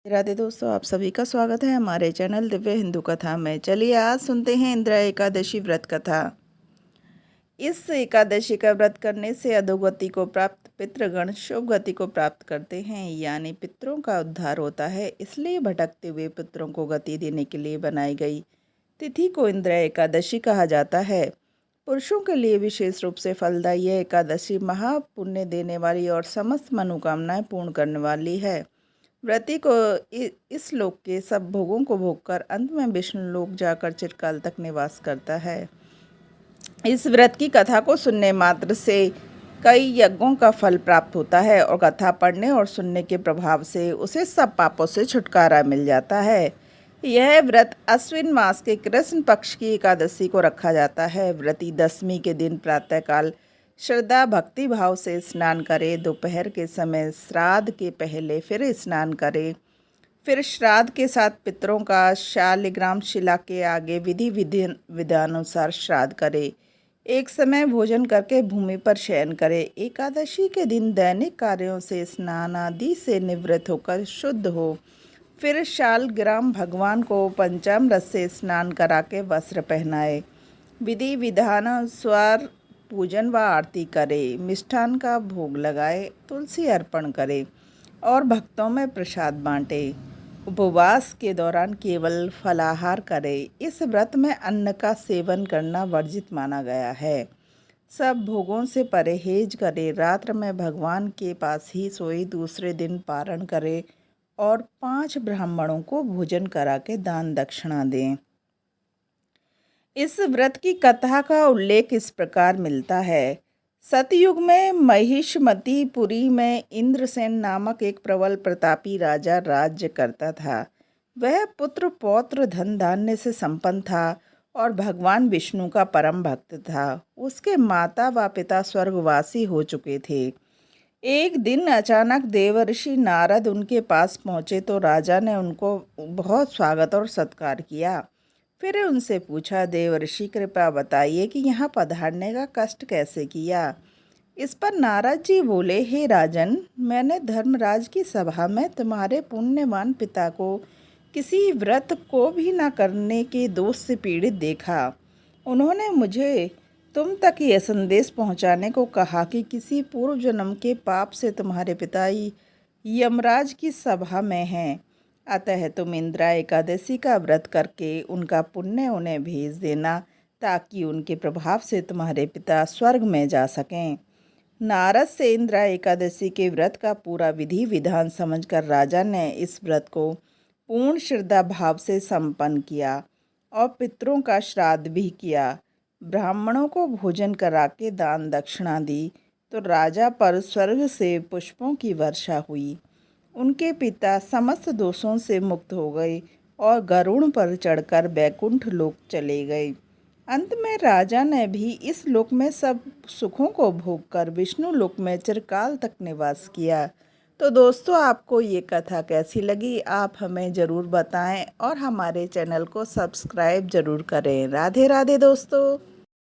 राधे दोस्तों, आप सभी का स्वागत है हमारे चैनल दिव्य हिंदू कथा में। चलिए आज सुनते हैं इंदिरा एकादशी व्रत कथा। इस एकादशी का व्रत करने से अधोगति को प्राप्त पितृगण शुभ गति को प्राप्त करते हैं, यानी पितरों का उद्धार होता है। इसलिए भटकते हुए पितरों को गति देने के लिए बनाई गई तिथि को इंदिरा एकादशी कहा जाता है। पुरुषों के लिए विशेष रूप से फलदायी यह एकादशी महापुण्य देने वाली और समस्त मनोकामनाएं पूर्ण करने वाली है। व्रती को इस लोक के सब भोगों को भोगकर अंत में विष्णु लोक जाकर चिरकाल तक निवास करता है। इस व्रत की कथा को सुनने मात्र से कई यज्ञों का फल प्राप्त होता है और कथा पढ़ने और सुनने के प्रभाव से उसे सब पापों से छुटकारा मिल जाता है। यह व्रत अश्विन मास के कृष्ण पक्ष की एकादशी को रखा जाता है। व्रती दशमी के दिन प्रातःकाल श्रद्धा भक्ति भाव से स्नान करे। दोपहर के समय श्राद्ध के पहले फिर स्नान करे। फिर श्राद्ध के साथ पितरों का शालिग्राम शिला के आगे विधि विधानुसार श्राद्ध करे। एक समय भोजन करके भूमि पर शयन करे। एकादशी के दिन दैनिक कार्यों से स्नान आदि से निवृत्त होकर शुद्ध हो। फिर शालग्राम भगवान को पंचामृत से स्नान करा के वस्त्र पहनाए। विधि विधानुसार पूजन व आरती करे। मिष्ठान का भोग लगाए, तुलसी अर्पण करे और भक्तों में प्रसाद बांटे। उपवास के दौरान केवल फलाहार करे। इस व्रत में अन्न का सेवन करना वर्जित माना गया है। सब भोगों से परहेज करे। रात्र में भगवान के पास ही सोई दूसरे दिन पारण करे और 5 ब्राह्मणों को भोजन करा के दान दक्षिणा दें। इस व्रत की कथा का उल्लेख इस प्रकार मिलता है। सतयुग में महिष्मतीपुरी में इंद्रसेन नामक एक प्रबल प्रतापी राजा राज्य करता था। वह पुत्र पौत्र धन धान्य से संपन्न था और भगवान विष्णु का परम भक्त था। उसके माता व पिता स्वर्गवासी हो चुके थे। एक दिन अचानक देवर्षि नारद उनके पास पहुँचे तो राजा ने उनको बहुत स्वागत और सत्कार किया। फिर उनसे पूछा, देवर्षि कृपया बताइए कि यहाँ पधारने का कष्ट कैसे किया। इस पर नारद जी बोले, हे राजन, मैंने धर्मराज की सभा में तुम्हारे पुण्यवान पिता को किसी व्रत को भी न करने के दोष से पीड़ित देखा। उन्होंने मुझे तुम तक यह संदेश पहुँचाने को कहा कि किसी पूर्व जन्म के पाप से तुम्हारे पिता यमराज की सभा में हैं। अतः तुम इंदिरा एकादशी का व्रत करके उनका पुण्य उन्हें भेज देना, ताकि उनके प्रभाव से तुम्हारे पिता स्वर्ग में जा सकें। नारद से इंदिरा एकादशी के व्रत का पूरा विधि विधान समझकर राजा ने इस व्रत को पूर्ण श्रद्धा भाव से संपन्न किया और पितरों का श्राद्ध भी किया। ब्राह्मणों को भोजन करा के दान दक्षिणा दी तो राजा पर स्वर्ग से पुष्पों की वर्षा हुई। उनके पिता समस्त दोषों से मुक्त हो गए और गरुड़ पर चढ़कर बैकुंठ लोक चले गए। अंत में राजा ने भी इस लोक में सब सुखों को भोगकर विष्णु लोक में चिरकाल तक निवास किया। तो दोस्तों, आपको ये कथा कैसी लगी आप हमें ज़रूर बताएं और हमारे चैनल को सब्सक्राइब ज़रूर करें। राधे राधे दोस्तों।